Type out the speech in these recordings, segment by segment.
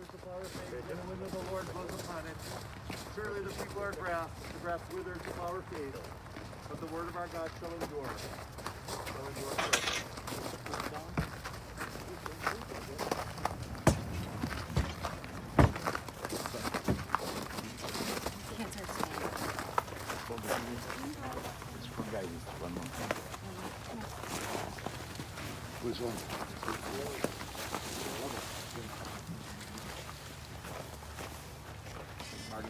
withers, the flower fades, when the wind of the Lord blows upon it. Surely the people are grass, the grass withers, the flower fades, but the word of our God shall endure. Shall endure forever. Can't start standing. It's for guidance. One more. Which one? Margie.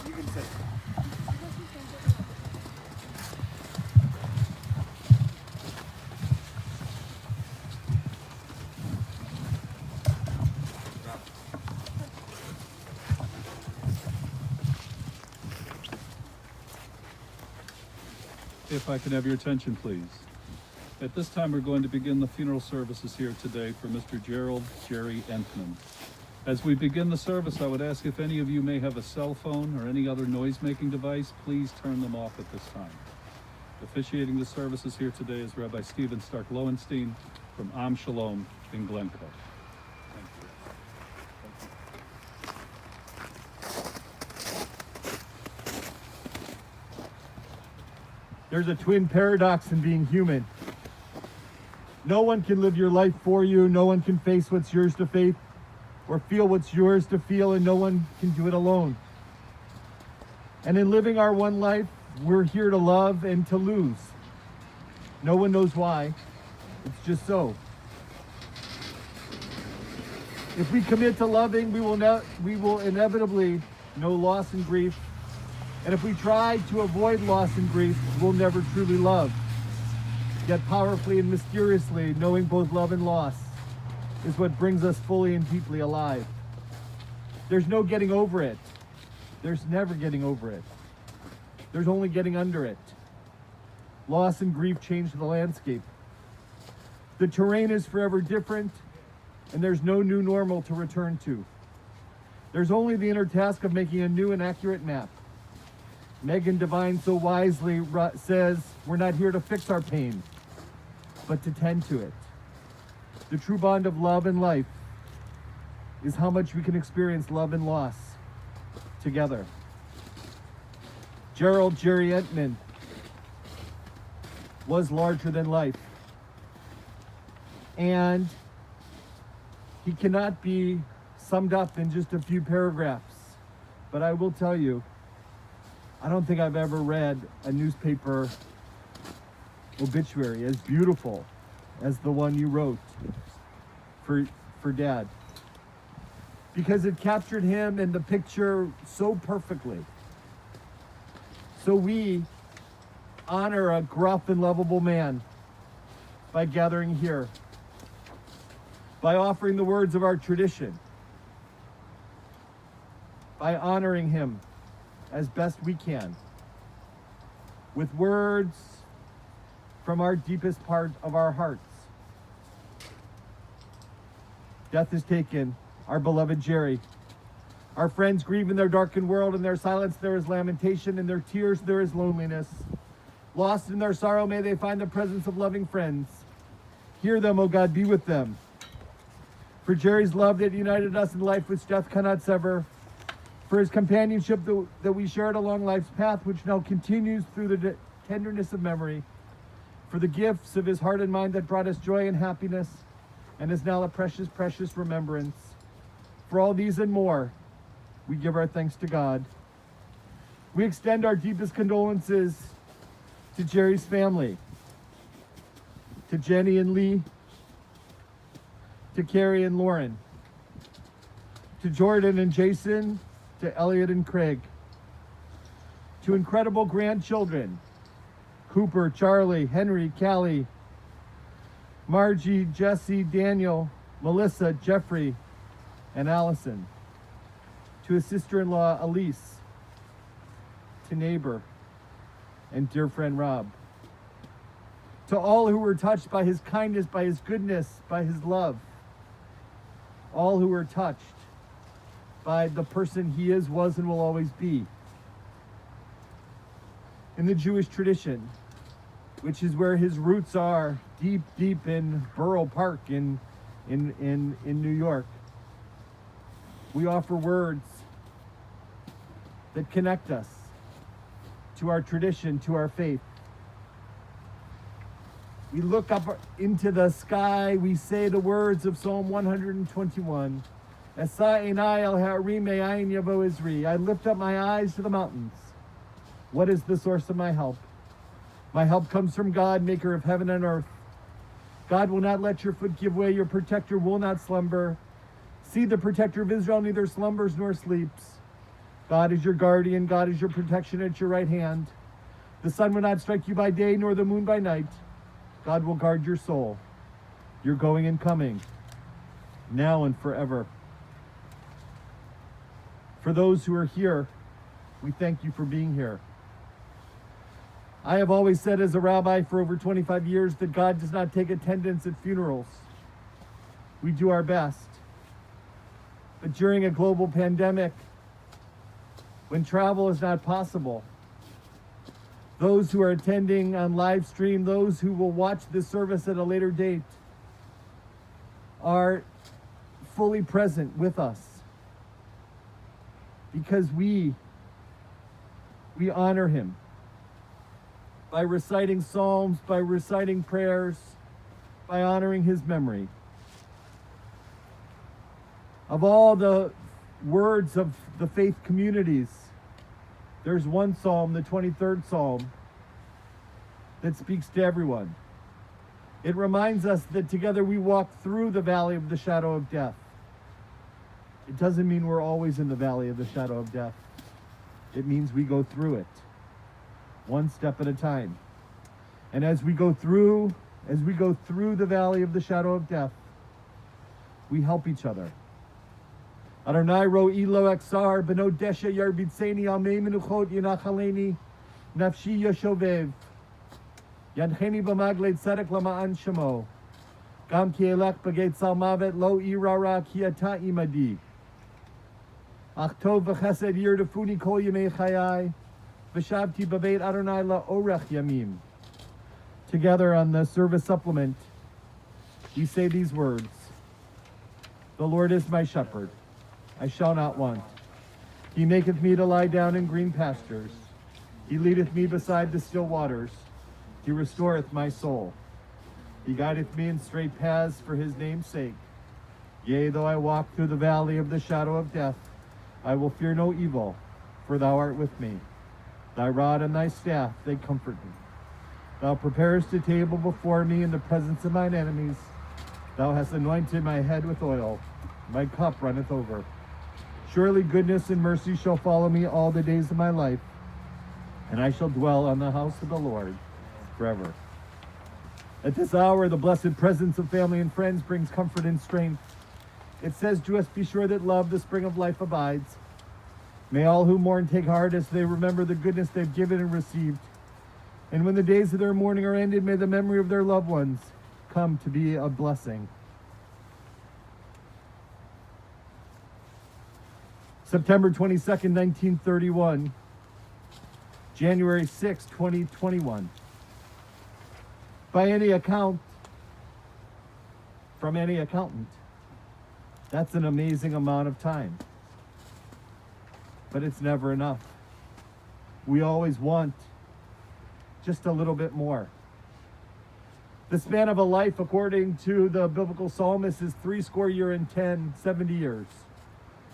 You can sit. If I can have your attention, please. At this time, we're going to begin the funeral services here today for Mr. Gerry Entman. As we begin the service, I would ask if any of you may have a cell phone or any other noise-making device, please turn them off at this time. Officiating the services here today is Rabbi Stephen Stark-Lowenstein from Am Shalom in Glencoe. Thank you. There's a twin paradox in being human. No one can live your life for you. No one can face what's yours to face or feel what's yours to feel, and no one can do it alone. And in living our one life, we're here to love and to lose. No one knows why. It's just so. If we commit to loving, we will inevitably know loss and grief. And if we try to avoid loss and grief, we'll never truly love. Yet powerfully and mysteriously, knowing both love and loss is what brings us fully and deeply alive. There's no getting over it. There's never getting over it. There's only getting under it. Loss and grief change the landscape. The terrain is forever different, and there's no new normal to return to. There's only the inner task of making a new and accurate map. Megan Devine so wisely says, we're not here to fix our pain, but to tend to it. The true bond of love and life is how much we can experience love and loss together. Gerry Entman was larger than life. And he cannot be summed up in just a few paragraphs. But I will tell you, I don't think I've ever read a newspaper obituary as beautiful as the one you wrote for Dad. Because it captured him and the picture so perfectly. So we honor a gruff and lovable man by gathering here, by offering the words of our tradition, by honoring him as best we can, with words from our deepest part of our hearts. Death has taken our beloved Gerry. Our friends grieve in their darkened world. In their silence there is lamentation. In their tears there is loneliness. Lost in their sorrow, may they find the presence of loving friends. Hear them, O God, be with them. For Gerry's love that united us in life which death cannot sever. For his companionship that we shared along life's path, which now continues through the tenderness of memory. For the gifts of his heart and mind that brought us joy and happiness, and is now a precious, precious remembrance. For all these and more, we give our thanks to God. We extend our deepest condolences to Gerry's family, to Jenny and Lee, to Carrie and Lauren, to Jordan and Jason, to Elliot and Craig, to incredible grandchildren, Cooper, Charlie, Henry, Callie, Margie, Jesse, Daniel, Melissa, Jeffrey, and Allison, to his sister-in-law, Elise, to neighbor and dear friend, Rob, to all who were touched by his kindness, by his goodness, by his love, all who were touched by the person he is, was, and will always be. In the Jewish tradition, which is where his roots are, deep, deep in Borough Park in New York, we offer words that connect us to our tradition, to our faith. We look up into the sky, we say the words of Psalm 121. Esa einai el ha'arim me'ayin yavo izri. I lift up my eyes to the mountains. What is the source of my help? My help comes from God, maker of heaven and earth. God will not let your foot give way. Your protector will not slumber. See, the protector of Israel neither slumbers nor sleeps. God is your guardian. God is your protection at your right hand. The sun will not strike you by day, nor the moon by night. God will guard your soul, your going and coming, now and forever. For those who are here, we thank you for being here. I have always said as a rabbi for over 25 years that God does not take attendance at funerals. We do our best. But during a global pandemic, when travel is not possible, those who are attending on live stream, those who will watch this service at a later date, are fully present with us because we honor him by reciting psalms, by reciting prayers, by honoring his memory. Of all the words of the faith communities, there's one psalm, the 23rd Psalm, that speaks to everyone. It reminds us that together we walk through the valley of the shadow of death. It doesn't mean we're always in the valley of the shadow of death. It means we go through it, one step at a time. And as we go through the valley of the shadow of death, we help each other. Adonai ro ilo exar beno desha yarbitzeni almei menuchot yinachaleni nafshi yashovev yadcheni b'maglei tzedek lama'an shemo gam ki elech b'geit salmavet lo irara ki ata imadi ach tov v'chesed yirdafuni kol yemei chayai v'shavti b'beit Adonai la'orech yamim. Together on the service supplement, we say these words: the Lord is my shepherd, I shall not want. He maketh me to lie down in green pastures. He leadeth me beside the still waters. He restoreth my soul. He guideth me in straight paths for his name's sake. Yea, though I walk through the valley of the shadow of death, I will fear no evil, for thou art with me. Thy rod and thy staff, they comfort me. Thou preparest a table before me in the presence of mine enemies. Thou hast anointed my head with oil. My cup runneth over. Surely goodness and mercy shall follow me all the days of my life, and I shall dwell on the house of the Lord forever. At this hour, the blessed presence of family and friends brings comfort and strength. It says to us, be sure that love, the spring of life, abides. May all who mourn take heart as they remember the goodness they've given and received. And when the days of their mourning are ended, may the memory of their loved ones come to be a blessing. September 22nd, 1931, January 6, 2021. By any account, from any accountant, that's an amazing amount of time. But it's never enough. We always want just a little bit more. The span of a life, according to the biblical psalmist, is 70 years.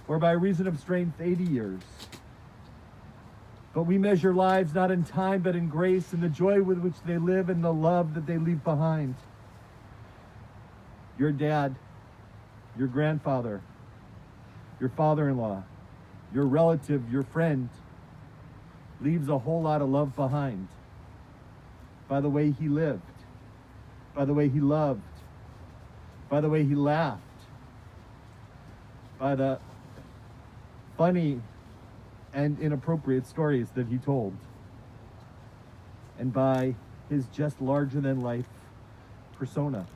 Or by reason of strength, 80 years. But we measure lives not in time, but in grace, and the joy with which they live, and the love that they leave behind. Your dad, your grandfather, your father-in-law, your relative, your friend, leaves a whole lot of love behind. By the way he lived, by the way he loved, by the way he laughed, by the funny and inappropriate stories that he told, and by his just larger-than-life persona.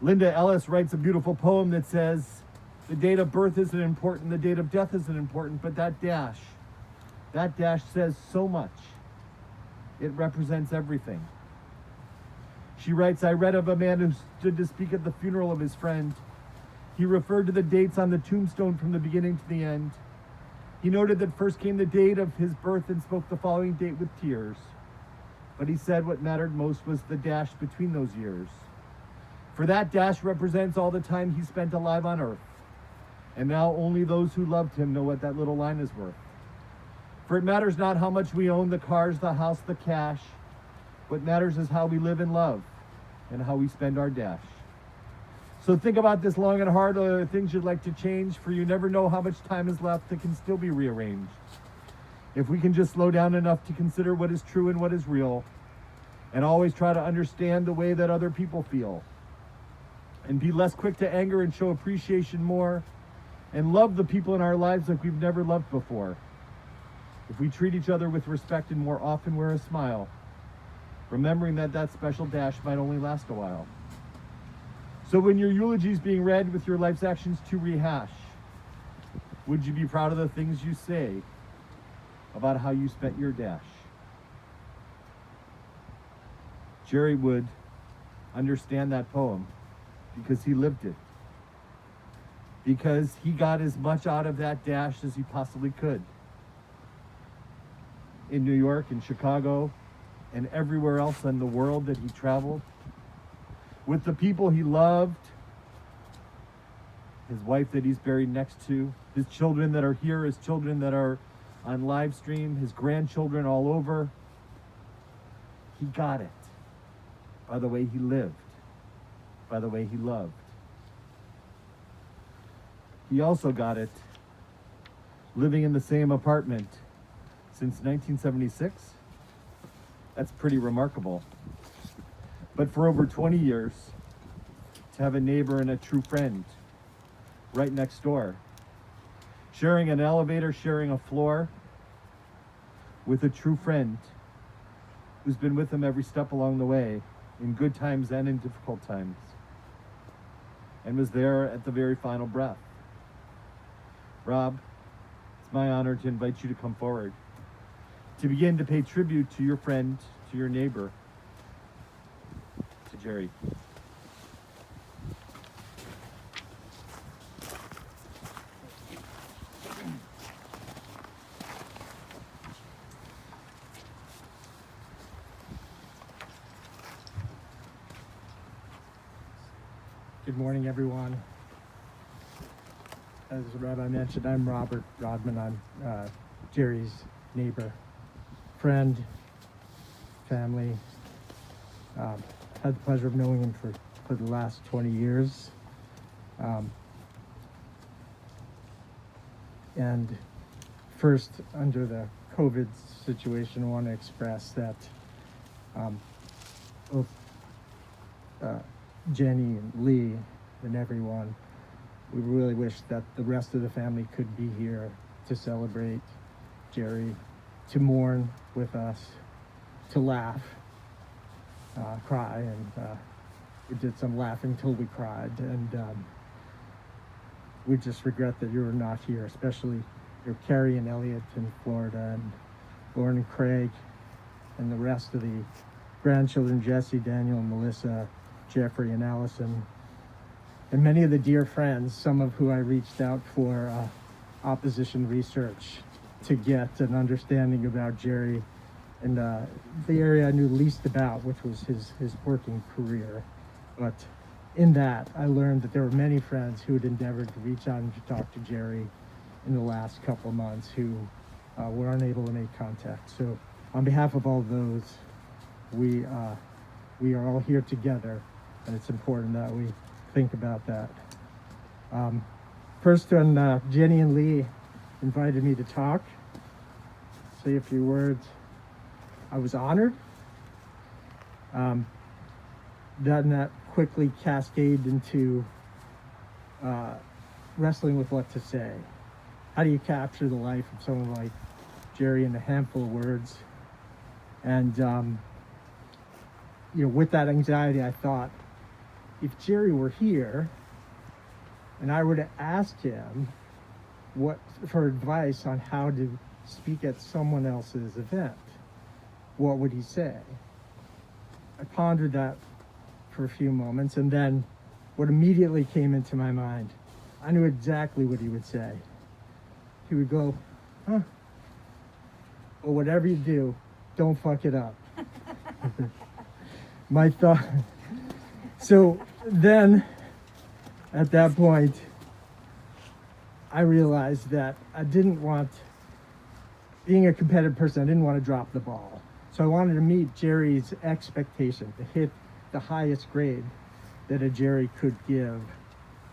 Linda Ellis writes a beautiful poem that says, The date of birth isn't important, the date of death isn't important, but that dash says so much. It represents everything. She writes, I read of a man who stood to speak at the funeral of his friend. He referred to the dates on the tombstone from the beginning to the end. He noted that first came the date of his birth and spoke the following date with tears. But he said what mattered most was the dash between those years. For that dash represents all the time he spent alive on earth. And now only those who loved him know what that little line is worth. For it matters not how much we own, the cars, the house, the cash. What matters is how we live and love and how we spend our dash. So think about this long and hard. Are there things you'd like to change? For you never know how much time is left that can still be rearranged. If we can just slow down enough to consider what is true and what is real, and always try to understand the way that other people feel, and be less quick to anger and show appreciation more, and love the people in our lives like we've never loved before. If we treat each other with respect and more often wear a smile, remembering that that special dash might only last a while. So when your eulogy is being read with your life's actions to rehash, would you be proud of the things you say about how you spent your dash? Gerry would understand that poem because he lived it. Because he got as much out of that dash as he possibly could. In New York, in Chicago, and everywhere else in the world that he traveled, with the people he loved, his wife that he's buried next to, his children that are here, his children that are on live stream, his grandchildren all over. He got it by the way he lived, by the way he loved. He also got it living in the same apartment since 1976. That's pretty remarkable. But for over 20 years, to have a neighbor and a true friend right next door, sharing an elevator, sharing a floor with a true friend who's been with him every step along the way, in good times and in difficult times, and was there at the very final breath. Rob, it's my honor to invite you to come forward, to begin to pay tribute to your friend, to your neighbor, to Gerry. Good morning, everyone. As Rabbi mentioned, I'm Robert Rodman. I'm Gerry's neighbor, friend, family. Had the pleasure of knowing him for the last 20 years. And first, under the COVID situation, I want to express that both Jenny and Lee and everyone, we really wish that the rest of the family could be here to celebrate Gerry, to mourn with us, to laugh, cry, and we did some laughing till we cried, and we just regret that you're not here, especially your Carrie and Elliot in Florida, and Lauren and Craig, and the rest of the grandchildren, Jesse, Daniel, and Melissa, Jeffrey and Allison, and many of the dear friends, some of who I reached out for opposition research to get an understanding about Gerry and the area I knew least about, which was his working career. But in that, I learned that there were many friends who had endeavored to reach out and to talk to Gerry in the last couple of months who were unable to make contact. So on behalf of all those, we are all here together, and it's important that we think about that. First, when Jenny and Lee invited me to talk, say a few words, I was honored. That quickly cascaded into wrestling with what to say. How do you capture the life of someone like Gerry in a handful of words? And with that anxiety, I thought, if Gerry were here, and I were to ask him what for advice on how to speak at someone else's event, what would he say? I pondered that for a few moments, and then what immediately came into my mind, I knew exactly what he would say. He would go, huh? Well, whatever you do, don't fuck it up. My thought. So then, at that point, I realized that I didn't want, being a competitive person, I didn't want to drop the ball. So I wanted to meet Gerry's expectation, to hit the highest grade that a Gerry could give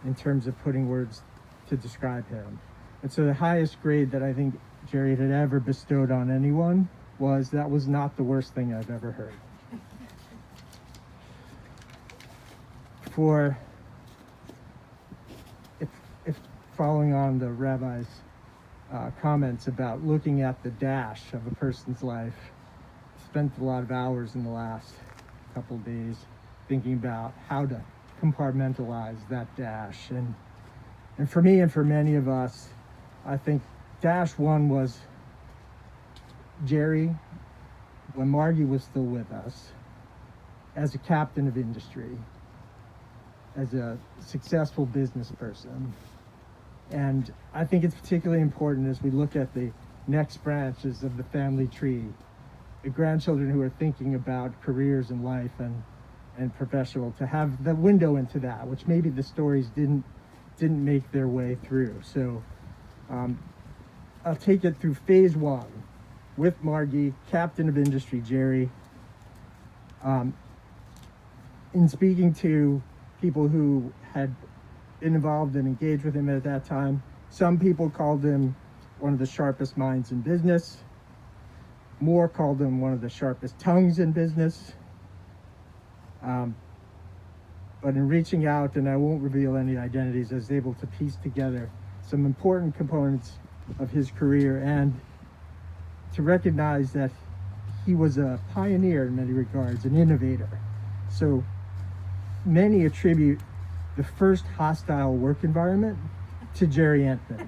in terms of putting words to describe him. And so the highest grade that I think Gerry had ever bestowed on anyone was, that was not the worst thing I've ever heard. For, if following on the rabbi's comments about looking at the dash of a person's life, spent a lot of hours in the last couple of days thinking about how to compartmentalize that dash. And for me and for many of us, I think dash one was Gerry, when Margie was still with us, as a captain of industry, as a successful business person. And I think it's particularly important as we look at the next branches of the family tree, the grandchildren who are thinking about careers in life and professional, to have the window into that, which maybe the stories didn't make their way through. So I'll take it through phase one with Margie, captain of industry Gerry. In speaking to people who had been involved and engaged with him at that time, some people called him one of the sharpest minds in business. More called him one of the sharpest tongues in business. But in reaching out, and I won't reveal any identities, I was able to piece together some important components of his career and to recognize that he was a pioneer in many regards, an innovator. So many attribute the first hostile work environment to Gerry Entman.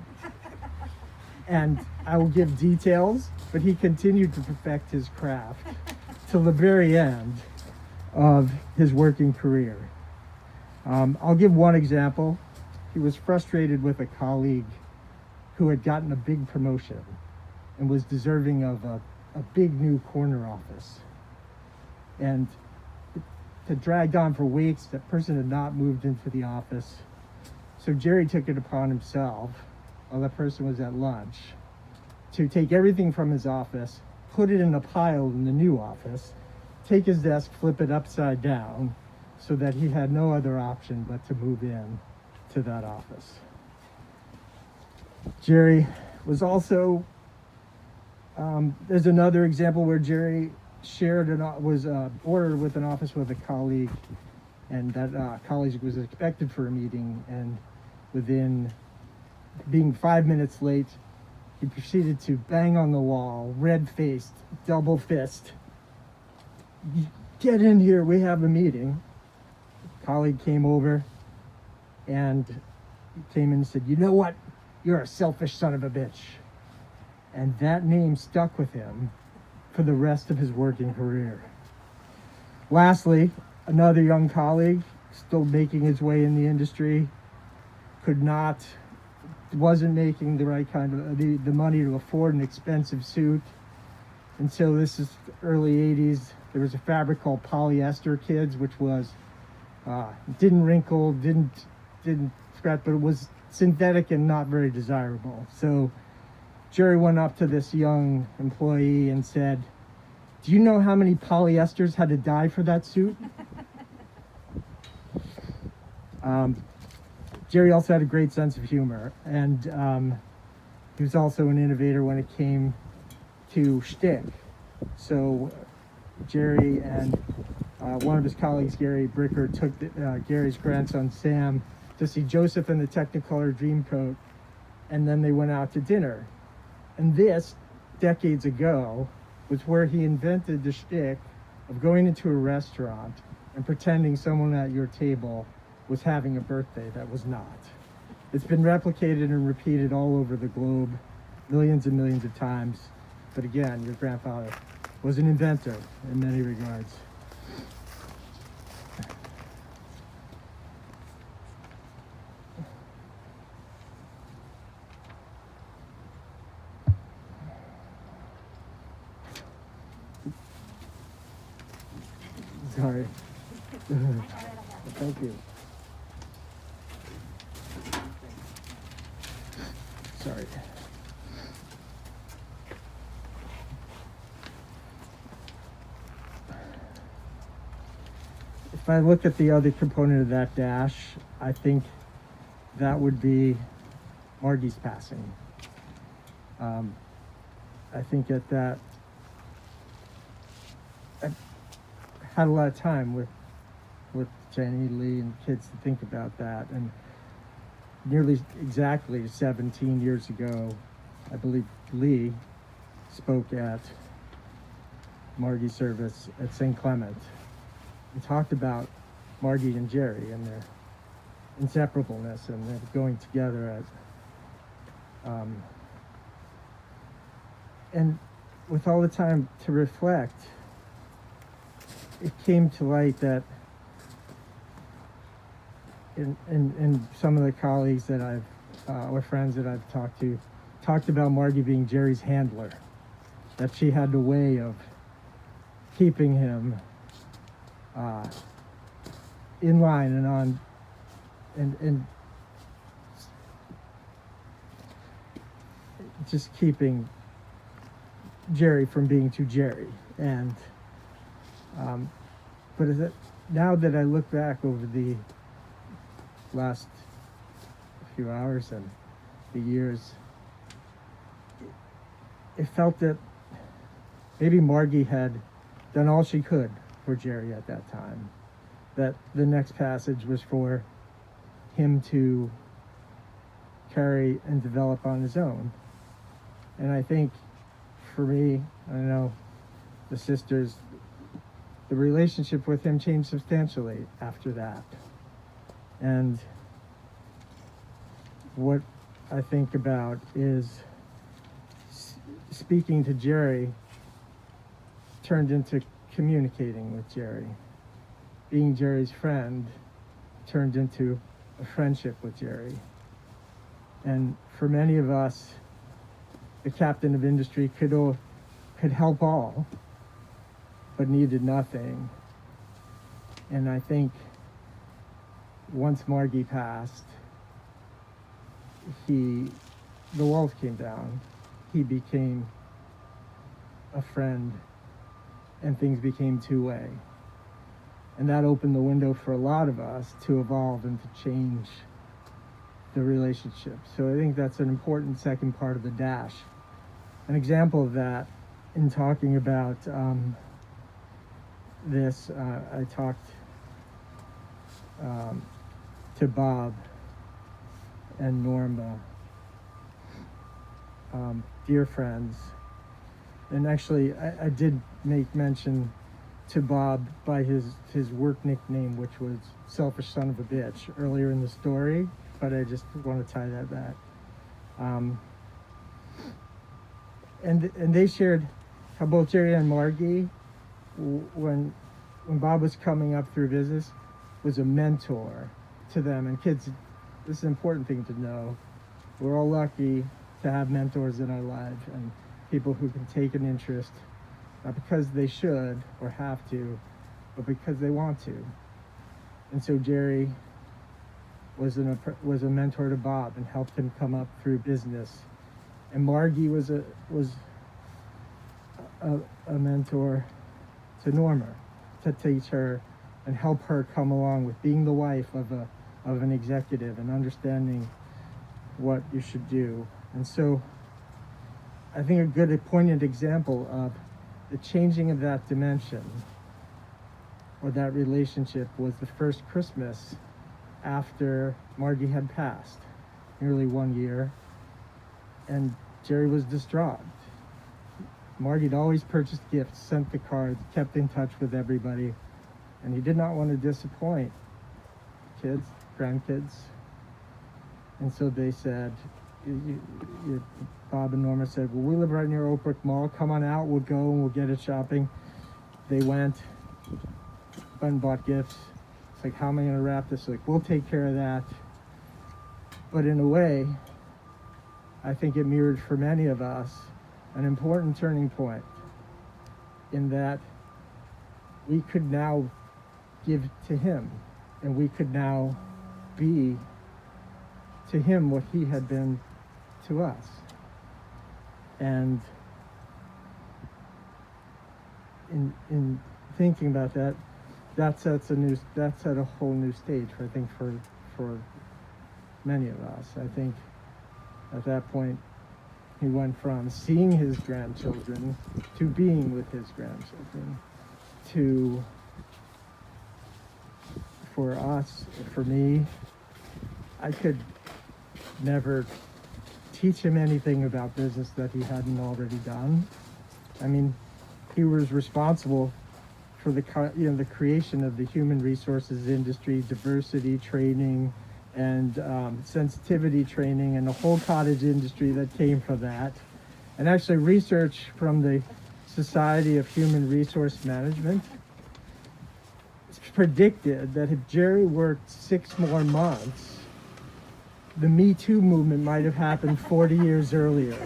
And I will give details, but he continued to perfect his craft till the very end of his working career. I'll give one example. He was frustrated with a colleague who had gotten a big promotion and was deserving of a big new corner office. And it had dragged on for weeks. That person had not moved into the office. So Gerry took it upon himself, while that person was at lunch, to take everything from his office, put it in a pile in the new office, take his desk, flip it upside down, so that he had no other option but to move in to that office. Gerry was also, there's another example where Gerry was ordered with an office with a colleague, and that colleague was expected for a meeting, and within being 5 minutes late, he proceeded to bang on the wall, red-faced, double fist. Get in here, we have a meeting. Colleague came over and came in and said, you know what? You're a selfish son of a bitch. And that name stuck with him for the rest of his working career. Lastly, another young colleague, still making his way in the industry, wasn't making the right kind of, the money to afford an expensive suit. And so this is early 80s. There was a fabric called polyester kids, which was, didn't wrinkle, didn't scratch, but it was synthetic and not very desirable. So Gerry went up to this young employee and said, do you know how many polyesters had to die for that suit? Gerry also had a great sense of humor, and he was also an innovator when it came to shtick. So Gerry and one of his colleagues, Gary Bricker, took Gary's grandson Sam to see Joseph and the Technicolor Dreamcoat, and then they went out to dinner. And this, decades ago, was where he invented the shtick of going into a restaurant and pretending someone at your table was having a birthday that was not. It's been replicated and repeated all over the globe, millions and millions of times. But again, your grandfather was an inventor in many regards. Sorry. Thank you. Sorry. If I look at the other component of that dash, I think that would be Margie's passing. I think at that, I had a lot of time with Jenny, Lee, and kids to think about that. And nearly exactly 17 years ago, I believe Lee spoke at Margie's service at St. Clement and talked about Margie and Gerry and their inseparableness and their going together as and with all the time to reflect, it came to light that in some of the colleagues that I've or friends that I've talked about Margie being Gerry's handler, that she had the way of keeping him in line and on and just keeping Gerry from being too Gerry. And but now that I look back over the last few hours and the years, it felt that maybe Margie had done all she could for Gerry at that time, that the next passage was for him to carry and develop on his own. And I think for me, I know the sisters, the relationship with him changed substantially after that. And what I think about is speaking to Gerry turned into communicating with Gerry. Being Gerry's friend turned into a friendship with Gerry. And for many of us, the captain of industry could help all, but needed nothing. And I think once Margie passed, the walls came down. He became a friend, and things became two-way. And that opened the window for a lot of us to evolve and to change the relationship. So I think that's an important second part of the dash. An example of that, in talking about this, I talked to Bob and Norma, dear friends. And actually, I did make mention to Bob by his work nickname, which was Selfish Son of a Bitch, earlier in the story, but I just want to tie that back. And they shared how both Gerry and Margie, when Bob was coming up through business, was a mentor to them. And kids, this is an important thing to know. We're all lucky to have mentors in our lives and people who can take an interest, not because they should or have to, but because they want to. And so Gerry was a mentor to Bob and helped him come up through business. And Margie was a mentor to Norma, to teach her and help her come along with being the wife of an executive and understanding what you should do. And so I think a good poignant example of the changing of that dimension or that relationship was the first Christmas after Margie had passed, nearly 1 year, and Gerry was distraught. Margie had always purchased gifts, sent the cards, kept in touch with everybody, and he did not want to disappoint kids, grandkids. And so they said, Bob and Norma said, well, we live right near Oak Brook Mall. Come on out. We'll go and we'll get it shopping. They went and bought gifts. It's like, how am I going to wrap this? Like, we'll take care of that. But in a way, I think it mirrored for many of us an important turning point in that we could now give to him, and we could now be to him what he had been to us. And in thinking about that, that set a whole new stage for, I think, for many of us. I think at that point he went from seeing his grandchildren to being with his grandchildren to, for us, for me, I could never teach him anything about business that he hadn't already done. I mean, he was responsible for the creation of the human resources industry, diversity training, and sensitivity training, and the whole cottage industry that came from that. And actually, research from the Society of Human Resource Management predicted that if Gerry worked 6 more months, the Me Too movement might have happened 40 years earlier.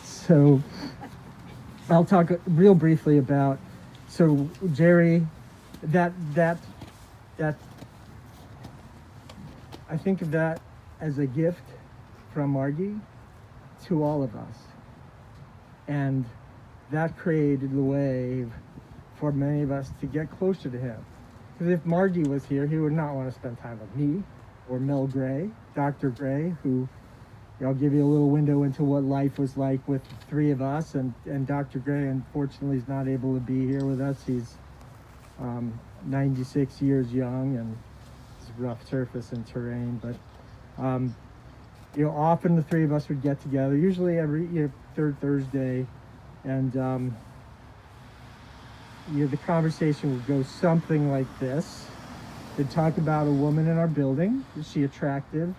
So I'll talk real briefly about, so Gerry, that I think of that as a gift from Margie to all of us. And that created the way for many of us to get closer to him. Because if Margie was here, he would not want to spend time with me or Mel Gray, Dr. Gray, who, I'll give you a little window into what life was like with the 3 of us. And Dr. Gray, unfortunately, is not able to be here with us. He's 96 years young, and it's rough surface and terrain. But often the 3 of us would get together, usually every third Thursday, and the conversation would go something like this. They'd talk about a woman in our building. Is she attractive?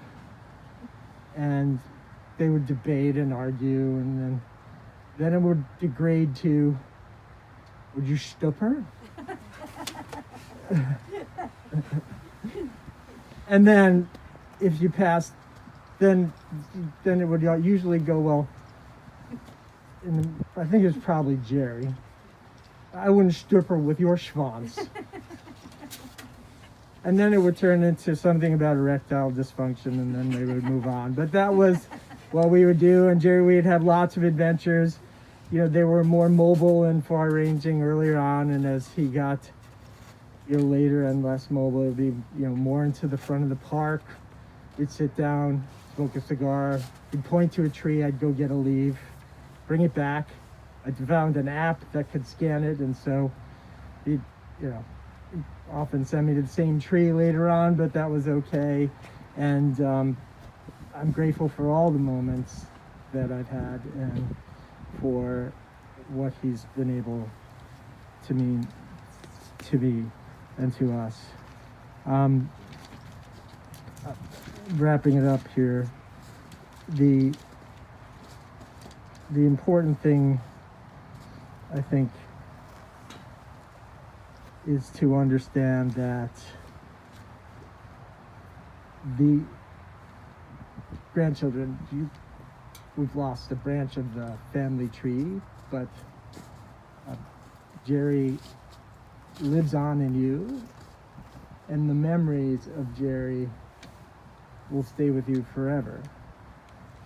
And they would debate and argue, and then it would degrade to, would you stoop her? And then if you passed, then it would usually go, well, I think it was probably Gerry, I wouldn't stoop her with your schwanz. And then it would turn into something about erectile dysfunction, and then they would move on. But that was what we would do. And Gerry, we'd have lots of adventures. They were more mobile and far-ranging earlier on, and as he got later and less mobile, it'd be more into the front of the park. We'd sit down, smoke a cigar. He'd point to a tree. I'd go get a leaf, bring it back. I found an app that could scan it, and so he'd often send me to the same tree later on, but that was okay. And I'm grateful for all the moments that I've had and for what he's been able to mean to me and to us. Wrapping it up here, the important thing, I think, is to understand that the grandchildren, we've lost a branch of the family tree, but Gerry lives on in you, and the memories of Gerry will stay with you forever.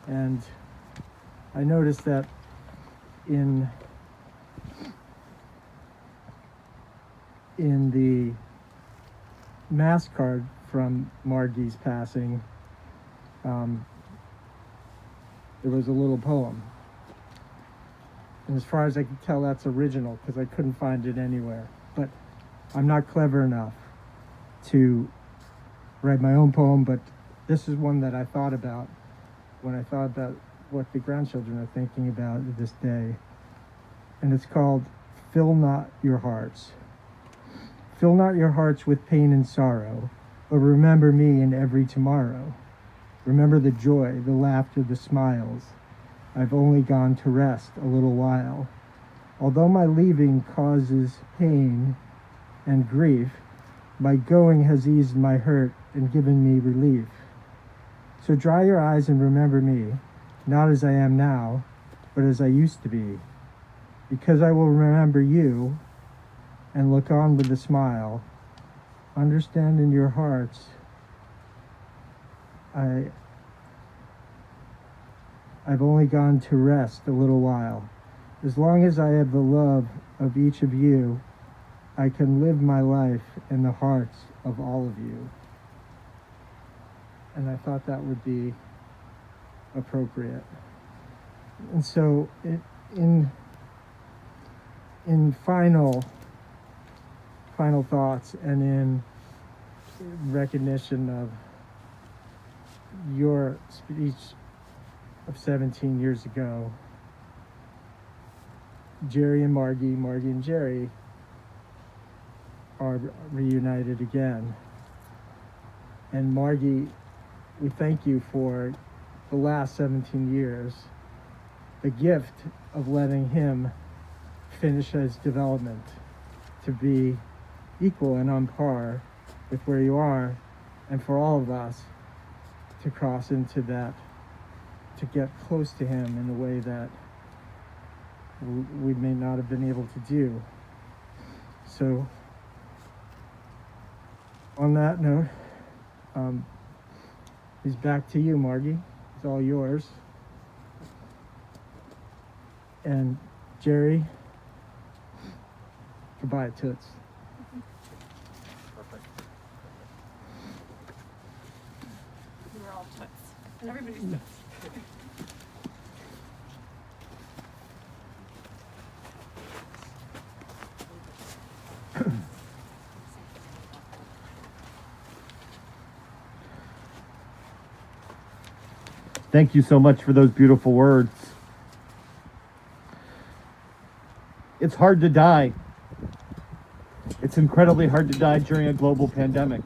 And I noticed that in the mass card from Margie's passing, there was a little poem. And as far as I can tell, that's original, because I couldn't find it anywhere. But I'm not clever enough to write my own poem, but this is one that I thought about when I thought about what the grandchildren are thinking about this day. And it's called "Fill Not Your Hearts." Fill not your hearts with pain and sorrow. but remember me in every tomorrow. Remember the joy, the laughter, the smiles. I've only gone to rest a little while. Although my leaving causes pain and grief, my going has eased my hurt and given me relief. So dry your eyes and remember me, not as I am now, but as I used to be. Because I will remember you and look on with a smile. Understand in your hearts, I've only gone to rest a little while. As long as I have the love of each of you, I can live my life in the hearts of all of you. And I thought that would be appropriate. And so in final thoughts and in recognition of your speech of 17 years ago, Gerry and Margie and Gerry are reunited again. And Margie, we thank you for the last 17 years, the gift of letting him finish his development to be equal and on par with where you are, and for all of us to cross into that, to get close to him in a way that we may not have been able to do. So on that note, he's back to you, Margie. It's all yours. And Gerry, goodbye, Toots. We're all toots. Everybody's toots. Thank you so much for those beautiful words. It's hard to die. It's incredibly hard to die during a global pandemic.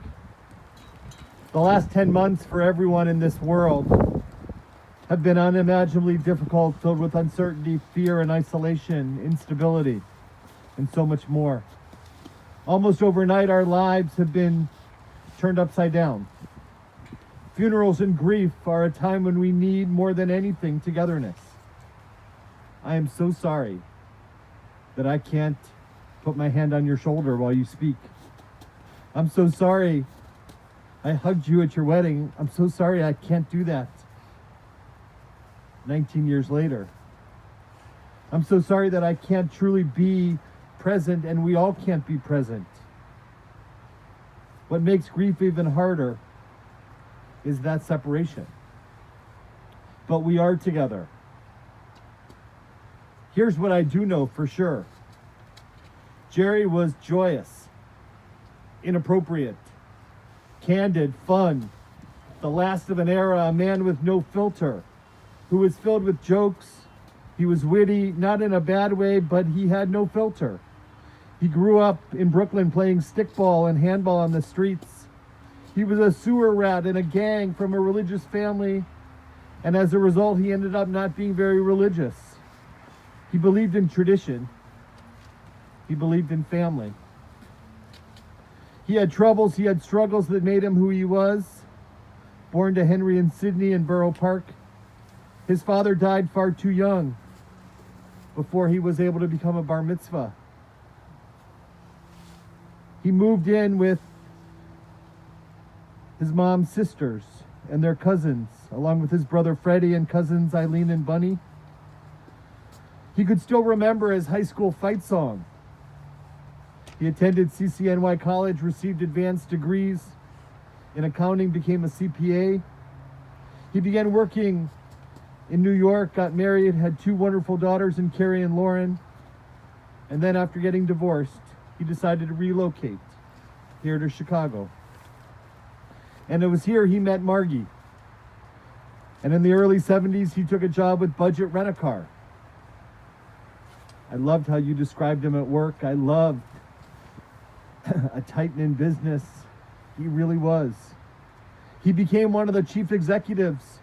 The last 10 months for everyone in this world have been unimaginably difficult, filled with uncertainty, fear, and isolation, instability, and so much more. Almost overnight, our lives have been turned upside down. Funerals and grief are a time when we need more than anything togetherness. I am so sorry that I can't put my hand on your shoulder while you speak. I'm so sorry I hugged you at your wedding. I'm so sorry I can't do that 19 years later. I'm so sorry that I can't truly be present, and we all can't be present. What makes grief even harder is that separation. But we are together. Here's what I do know for sure. Gerry was joyous, inappropriate, candid, fun, the last of an era, a man with no filter, who was filled with jokes. He was witty, not in a bad way, but he had no filter. He grew up in Brooklyn playing stickball and handball on the streets. He was a sewer rat in a gang from a religious family, and as a result, he ended up not being very religious. He believed in tradition. He believed in family. He had troubles, he had struggles that made him who he was. Born to Henry and Sydney in Borough Park. His father died far too young before he was able to become a bar mitzvah. He moved in with his mom's sisters and their cousins, along with his brother Freddie and cousins Eileen and Bunny. He could still remember his high school fight song. He attended CCNY College, received advanced degrees in accounting, became a CPA. He began working in New York, got married, had two wonderful daughters in Carrie and Lauren. And then after getting divorced, he decided to relocate here to Chicago. And it was here he met Margie. And in the early 70s, he took a job with Budget Rent-A-Car. I loved how you described him at work. I loved a tight-knit business, He really was. He became one of the chief executives,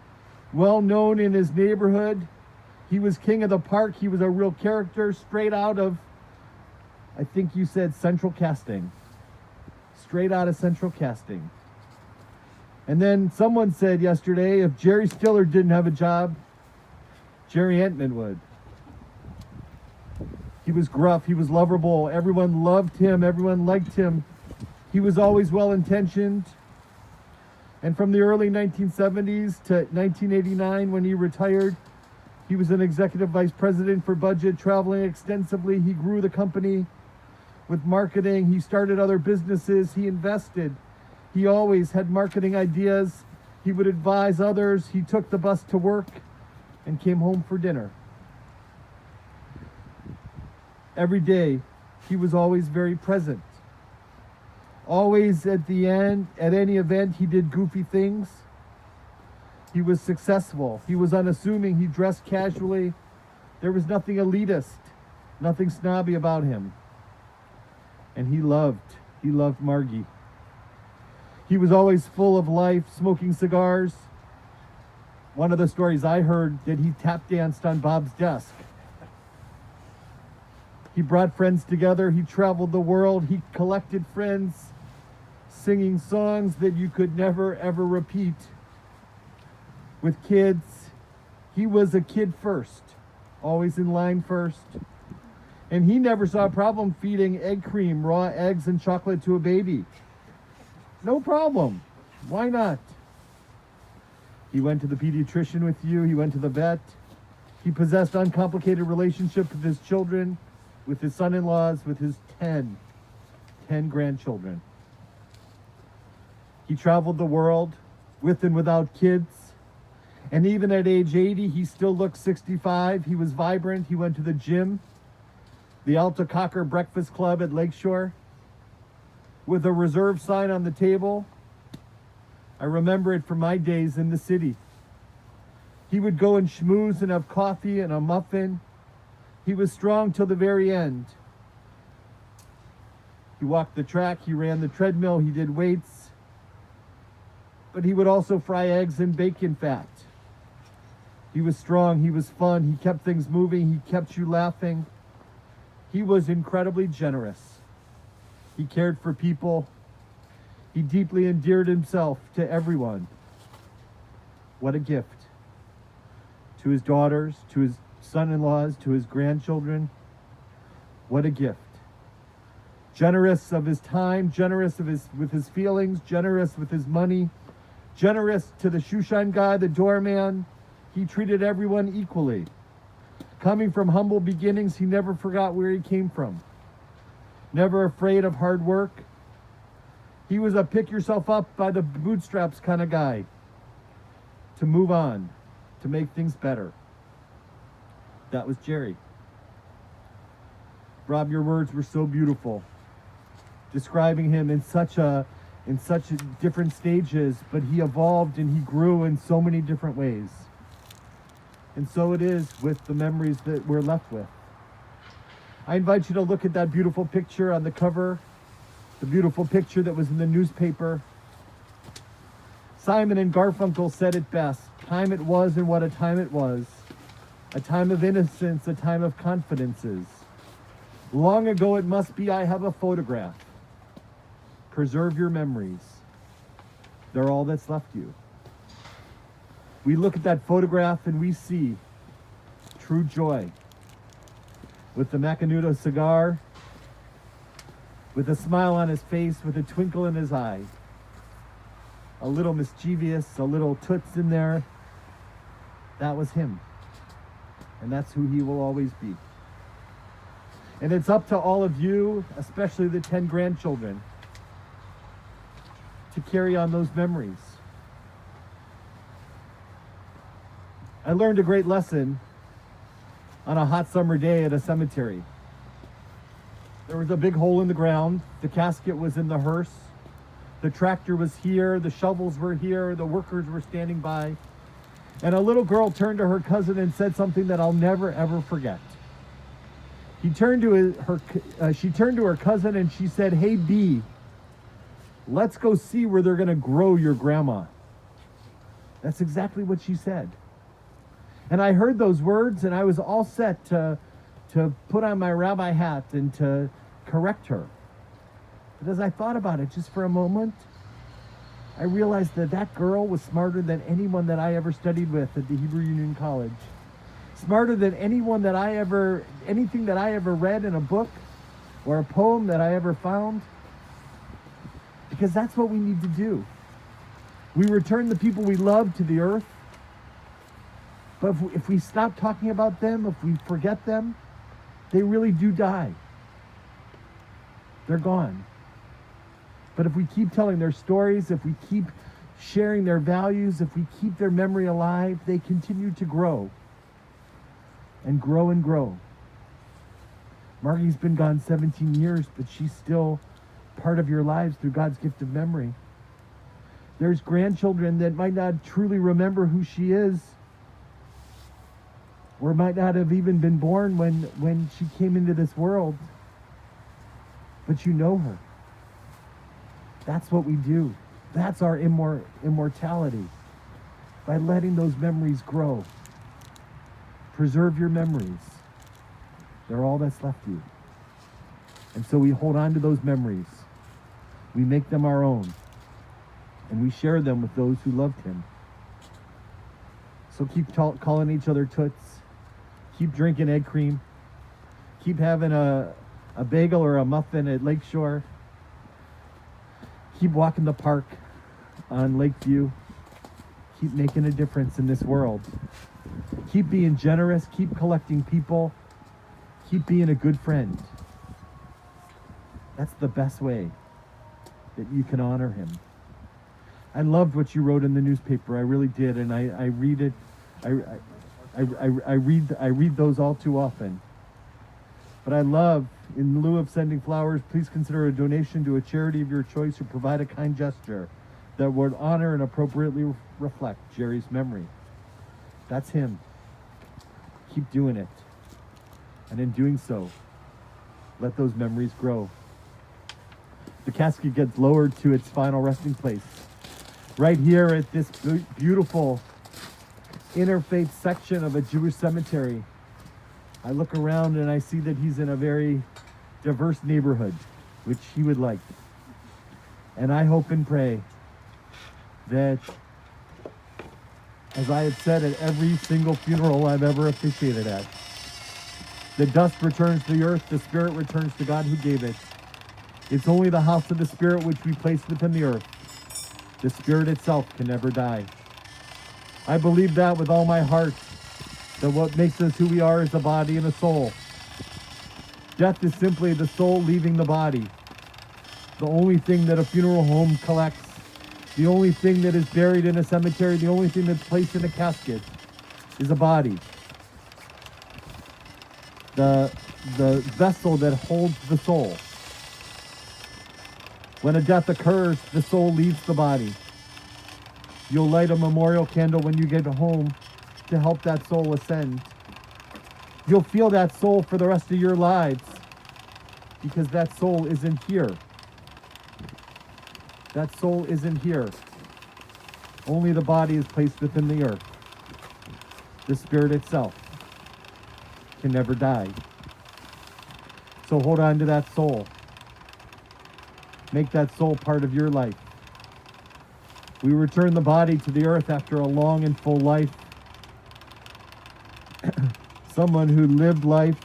well known in his neighborhood. He was king of the park. He was a real character, straight out of, I think you said, Central Casting. Straight out of Central Casting. And then someone said yesterday, if Jerry Stiller didn't have a job, Gerry Entman would. He was gruff. He was lovable. Everyone loved him. Everyone liked him. He was always well-intentioned. And from the early 1970s to 1989, when he retired, he was an executive vice president for budget, traveling extensively. He grew the company with marketing. He started other businesses. He invested. He always had marketing ideas. He would advise others. He took the bus to work and came home for dinner. Every day, he was always very present. Always at the end, at any event, he did goofy things. He was successful. He was unassuming. He dressed casually. There was nothing elitist, nothing snobby about him. And he loved Margie. He was always full of life, smoking cigars. One of the stories I heard that he tap danced on Bob's desk. He brought friends together. He traveled the world. He collected friends, singing songs that you could never, ever repeat. With kids, he was a kid first, always in line first. And he never saw a problem feeding egg cream, raw eggs, and chocolate to a baby. No problem. Why not? He went to the pediatrician with you. He went to the vet. He possessed uncomplicated relationship with his children, with his son-in-laws, with his 10 grandchildren. He traveled the world with and without kids. And even at age 80, he still looked 65. He was vibrant. He went to the gym, the Alta Cocker Breakfast Club at Lakeshore, with a reserve sign on the table. I remember it from my days in the city. He would go and schmooze and have coffee and a muffin. He was strong till the very end. He walked the track, he ran the treadmill, he did weights. But he would also fry eggs and bacon fat. He was strong, he was fun, he kept things moving, he kept you laughing. He was incredibly generous. He cared for people. He deeply endeared himself to everyone. What a gift. To his daughters, to his son-in-laws, to his grandchildren. What a gift. Generous of his time, generous with his feelings, generous with his money, generous to the shoeshine guy, the doorman. He treated everyone equally. Coming from humble beginnings, he never forgot where he came from. Never afraid of hard work. He was a pick yourself up by the bootstraps kind of guy. To move on, to make things better. That was Gerry. Rob, your words were so beautiful, describing him in such different stages, but he evolved and he grew in so many different ways. And so it is with the memories that we're left with. I invite you to look at that beautiful picture on the cover, the beautiful picture that was in the newspaper. Simon and Garfunkel said it best. Time it was, and what a time it was. A time of innocence, a time of confidences. Long ago it must be, I have a photograph. Preserve your memories. They're all that's left you. We look at that photograph and we see true joy. With the Macanudo cigar, with a smile on his face, with a twinkle in his eye. A little mischievous, a little toots in there. That was him. And that's who he will always be. And it's up to all of you, especially the 10 grandchildren, to carry on those memories. I learned a great lesson on a hot summer day at a cemetery. There was a big hole in the ground. The casket was in the hearse. The tractor was here. The shovels were here. The workers were standing by. And a little girl turned to her cousin and said something that I'll never, ever forget. She turned to her cousin and she said, "Hey, B, let's go see where they're going to grow your grandma. That's exactly what she said. And I heard those words, and I was all set to put on my rabbi hat and to correct her. But as I thought about it just for a moment, I realized that that girl was smarter than anyone that I ever studied with at the Hebrew Union College. Smarter than anything that I ever read in a book or a poem that I ever found. Because that's what we need to do. We return the people we love to the earth. But if we stop talking about them, if we forget them, they really do die. They're gone. But if we keep telling their stories, if we keep sharing their values, if we keep their memory alive, they continue to grow. And grow and grow. Margie's been gone 17 years, but she's still part of your lives through God's gift of memory. There's grandchildren that might not truly remember who she is, or might not have even been born when she came into this world. But you know her. That's what we do. That's our immortality. By letting those memories grow. Preserve your memories. They're all that's left you. And so we hold on to those memories. We make them our own. And we share them with those who loved him. So keep calling each other toots. Keep drinking egg cream. Keep having a bagel or a muffin at Lakeshore. Keep walking the park on Lakeview. Keep making a difference in this world. Keep being generous. Keep collecting people. Keep being a good friend. That's the best way that you can honor him. I loved what you wrote in the newspaper. I really did, and I read it. I read those all too often. But I love, in lieu of sending flowers, please consider a donation to a charity of your choice or provide a kind gesture that would honor and appropriately reflect Gerry's memory. That's him. Keep doing it. And in doing so, let those memories grow. The casket gets lowered to its final resting place. Right here at this beautiful interfaith section of a Jewish cemetery, I look around and I see that he's in a very diverse neighborhood, which he would like. And I hope and pray that, as I have said at every single funeral I've ever officiated at, the dust returns to the earth, the spirit returns to God who gave it. It's only the house of the spirit which we place within the earth. The spirit itself can never die. I believe that with all my heart, that what makes us who we are is a body and a soul. Death is simply the soul leaving the body. The only thing that a funeral home collects, the only thing that is buried in a cemetery, the only thing that's placed in a casket is a body. The vessel that holds the soul. When a death occurs, the soul leaves the body. You'll light a memorial candle when you get home to help that soul ascend. You'll feel that soul for the rest of your lives because that soul isn't here. That soul isn't here. Only the body is placed within the earth. The spirit itself can never die. So hold on to that soul. Make that soul part of your life. We return the body to the earth after a long and full life. Someone who lived life,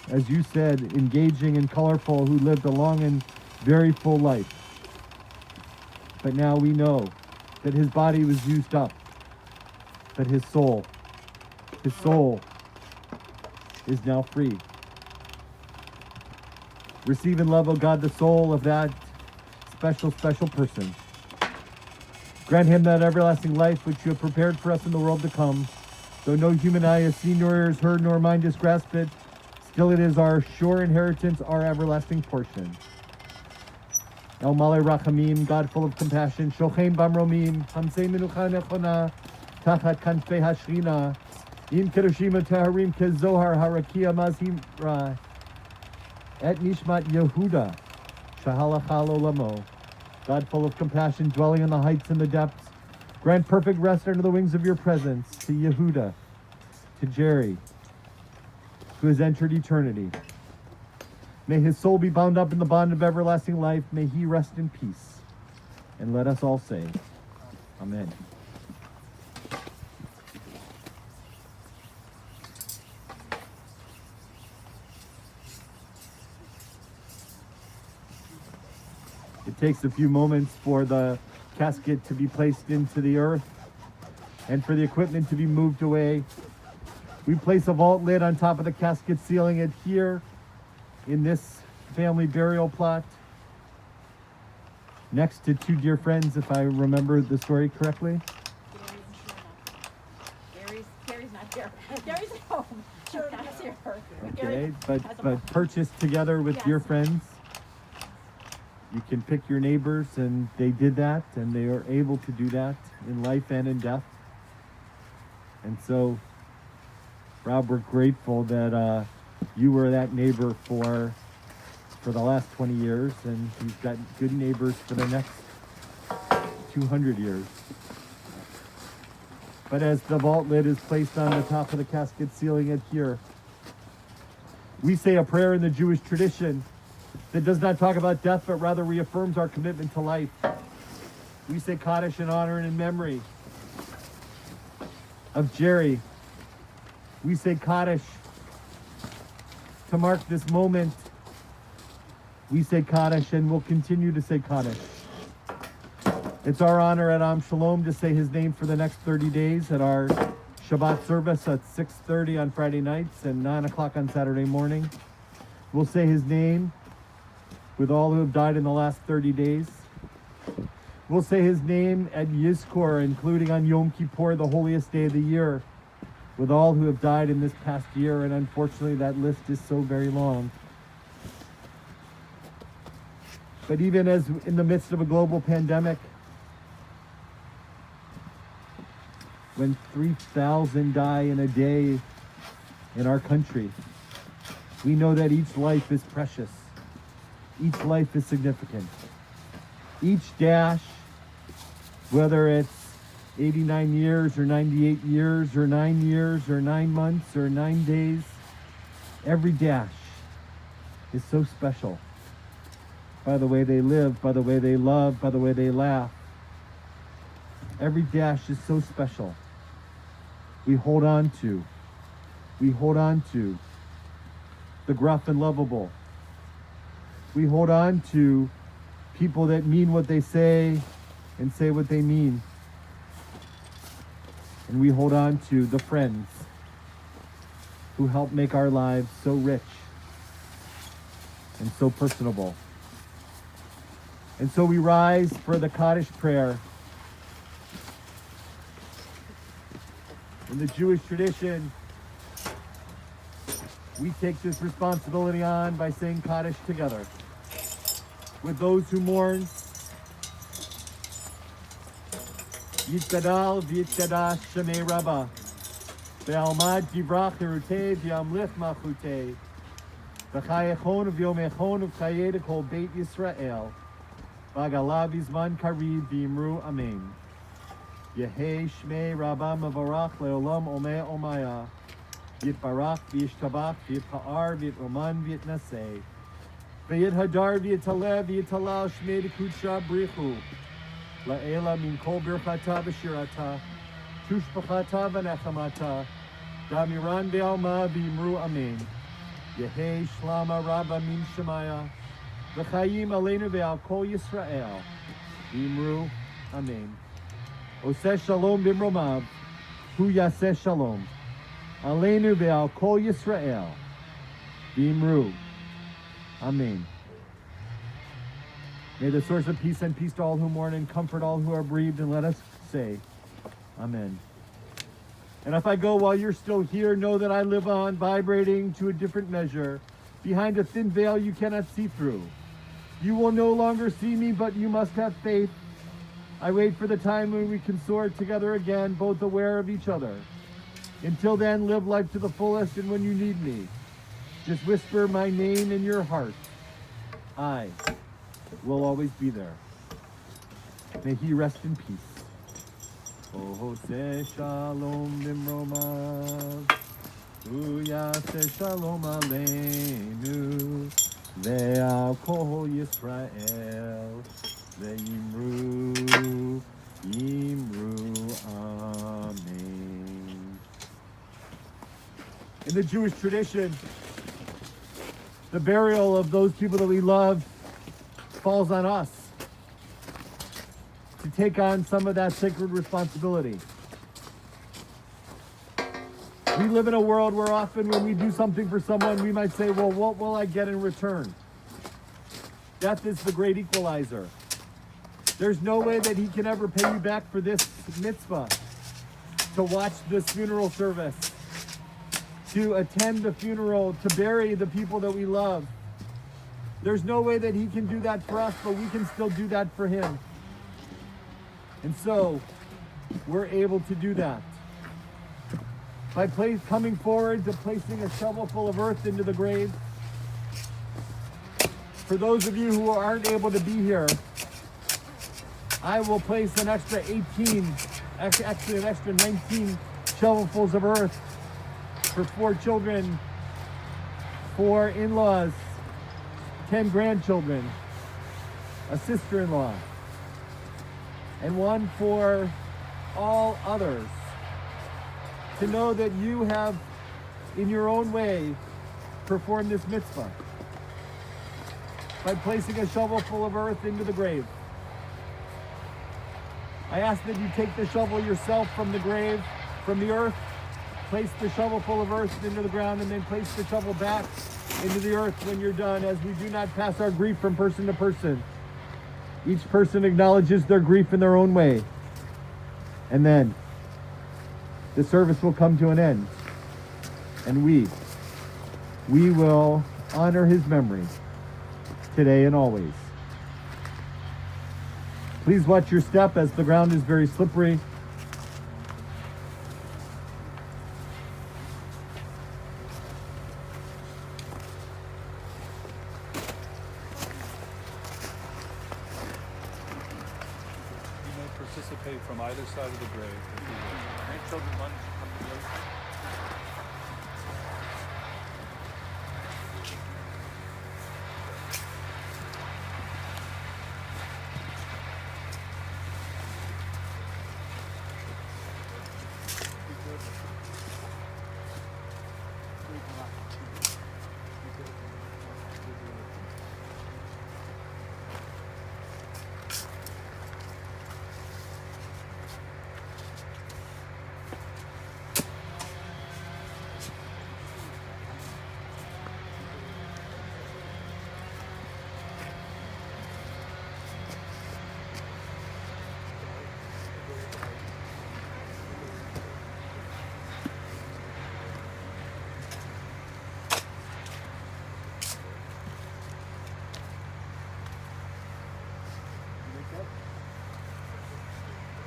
as you said, engaging and colorful, who lived a long and very full life. But now we know that his body was used up, but his soul is now free. Receive and love, O God, the soul of that special person. Grant him that everlasting life which you have prepared for us in the world to come. Though no human eye has seen, nor ears heard, nor mind has grasped it, still it is our sure inheritance, our everlasting portion. El Malay Rachamim, God full of compassion, Shochem Bamromim, Hamsei Menucha Nechona, Tachat Kanfei Hashrina, Im Kerushima Teharim Kezohar Harakia Mazhimra, Et Nishmat Yehuda, Shahalacha Lolamo, God full of compassion, dwelling in the heights and the depths, grant perfect rest under the wings of your presence to Yehuda, to Gerry, who has entered eternity. May his soul be bound up in the bond of everlasting life. May he rest in peace. And let us all say, Amen. It takes a few moments for the casket to be placed into the earth and for the equipment to be moved away. We place a vault lid on top of the casket, sealing it here in this family burial plot next to two dear friends, if I remember the story correctly. Gary's not here. Gary's at home. Not here. Okay, but purchased together with dear friends. You can pick your neighbors, and they did that, and they are able to do that in life and in death. And so, Rob, we're grateful that you were that neighbor for the last 20 years, and you've got good neighbors for the next 200 years. But as the vault lid is placed on the top of the casket, sealing it here, we say a prayer in the Jewish tradition that does not talk about death, but rather reaffirms our commitment to life. We say Kaddish in honor and in memory of Gerry. We say Kaddish to mark this moment. We say Kaddish, and we'll continue to say Kaddish. It's our honor at Am Shalom to say his name for the next 30 days at our Shabbat service at 6:30 on Friday nights and 9 o'clock on Saturday morning. We'll say his name with all who have died in the last 30 days. We'll say his name at Yizkor, including on Yom Kippur, the holiest day of the year, with all who have died in this past year, and unfortunately that list is so very long. But even as in the midst of a global pandemic, when 3,000 die in a day in our country, we know that each life is precious. Each life is significant. Each dash, whether it's 89 years or 98 years or 9 years or 9 months or 9 days, every dash is so special. By the way they live, by the way they love, by the way they laugh. Every dash is so special. We hold on to the gruff and lovable. We hold on to people that mean what they say and say what they mean. And we hold on to the friends who help make our lives so rich and so personable. And so we rise for the Kaddish Prayer. In the Jewish tradition, we take this responsibility on by saying Kaddish together. With those who mourn, Yitkadal v'yitkadash Shemei Rabbah, Ve'almad divrach hirutei v'yamlich machutei, V'chayechon v'yomechon v'chayed kol Beit Yisrael, V'agala v'zman kariv v'imru Amen. Yehei Shmei Rabbah Mavarach le'olam omei omaya, Yitbarach v'yishtabach v'yitpa'ar v'yitroman v'yitnaseh, V'yithadar v'yitalev v'yitalal Shmei d'kudsha brichu, La'ela min kol birchata v'shirata, Tushbachata v'nechamata, Damiran v'alma v'imru Amen. Yehei Shlama Rabba min Shemaya, V'chayim aleinu v'al kol Yisrael, v'imru Amen. Oseh shalom b'mromav, hu yaseh shalom, aleinu v'al kol Yisrael, v'imru Amen. May the source of peace send peace to all who mourn and comfort all who are bereaved, and let us say, Amen. And if I go while you're still here, know that I live on, vibrating to a different measure, behind a thin veil you cannot see through. You will no longer see me, but you must have faith. I wait for the time when we can soar together again, both aware of each other. Until then, live life to the fullest, and when you need me, just whisper my name in your heart. I will always be there. May he rest in peace. Ohose shalom limromav. Uyase shalom aleinu. Ve'al kol Yisrael. Ve'imru. Amen. In the Jewish tradition, the burial of those people that we love falls on us to take on some of that sacred responsibility. We live in a world where often when we do something for someone, we might say, well, what will I get in return? Death is the great equalizer. There's no way that he can ever pay you back for this mitzvah, to watch this funeral service, to attend the funeral, to bury the people that we love. There's no way that he can do that for us, but we can still do that for him. And so, we're able to do that by coming forward to placing a shovel full of earth into the grave. For those of you who aren't able to be here, I will place an extra actually an extra 19 shovelfuls of earth for 4 children, 4 in-laws, 10 grandchildren, a sister-in-law, and 1 for all others, to know that you have, in your own way, performed this mitzvah by placing a shovelful of earth into the grave. I ask that you take the shovel yourself from the grave, from the earth, place the shovel full of earth into the ground, and then place the shovel back into the earth when you're done, as we do not pass our grief from person to person. Each person acknowledges their grief in their own way. And then the service will come to an end. And we will honor his memory today and always. Please watch your step, as the ground is very slippery. You may participate from either side of the grave if you wish. Grandchildren, lunch, come to you.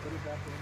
Put it back in.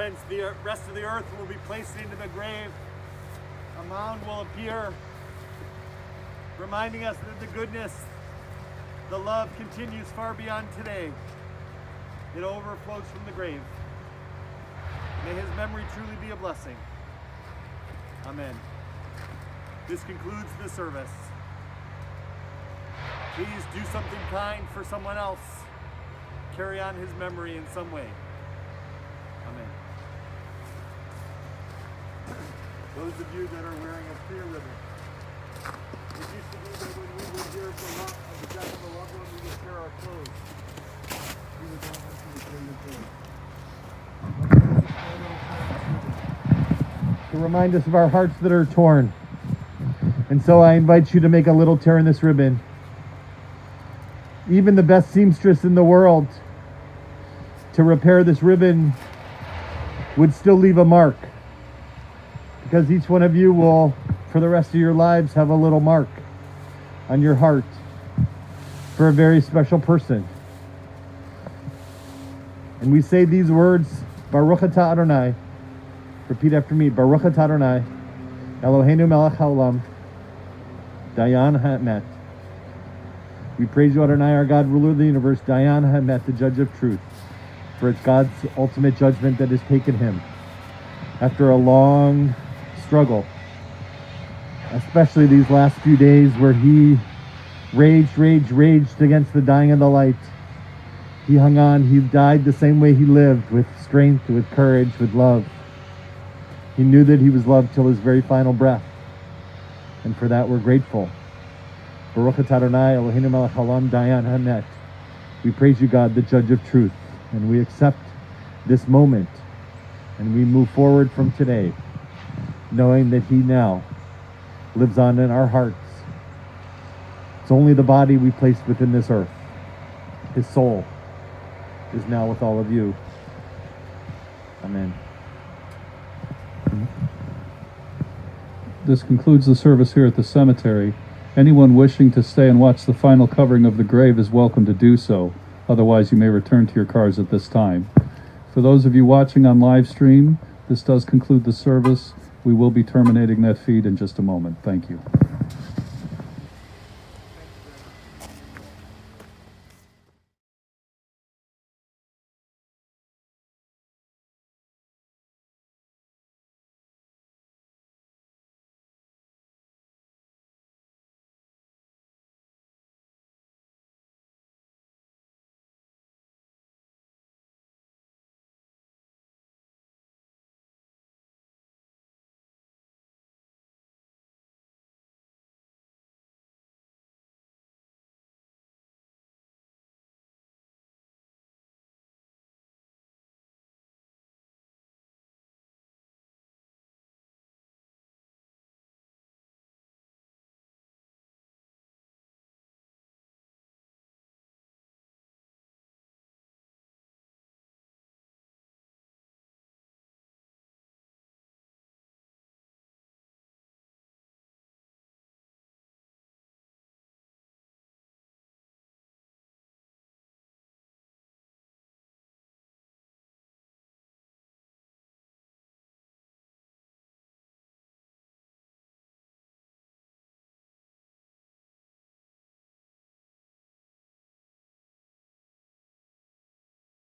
Friends, the rest of the earth will be placed into the grave. A mound will appear, reminding us that the goodness, the love continues far beyond today. It overflows from the grave. May his memory truly be a blessing. Amen. This concludes the service. Please do something kind for someone else. Carry on his memory in some way. Amen. Those of you that are wearing a clear ribbon, it used to be that when we would hear the death of a loved one, we would tear our clothes. We would not have to return the clothes. To remind us of our hearts that are torn. And so I invite you to make a little tear in this ribbon. Even the best seamstress in the world, to repair this ribbon, would still leave a mark. Because each one of you will, for the rest of your lives, have a little mark on your heart for a very special person. And we say these words, Baruch atah Adonai. Repeat after me, Baruch atah Adonai, Eloheinu melech haolam, Dayan ha'emet. We praise you, Adonai, our God, ruler of the universe, Dayan ha'emet, the judge of truth. For it's God's ultimate judgment that has taken him after a long struggle, especially these last few days where he raged against the dying of the light. He hung on. He died the same way he lived, with strength, with courage, with love. He knew that he was loved till his very final breath, and for that we're grateful. Baruch atah Adonai Eloheinu melech haolam dayan ha'emet. We praise you, God, the judge of truth, and we accept this moment, and we move forward from today, knowing that he now lives on in our hearts. It's only the body we placed within this earth. His soul is now with all of you. Amen. This concludes the service here at the cemetery. Anyone wishing to stay and watch the final covering of the grave is welcome to do so. Otherwise, you may return to your cars at this time. For those of you watching on live stream, this does conclude the service. We will be terminating that feed in just a moment. Thank you.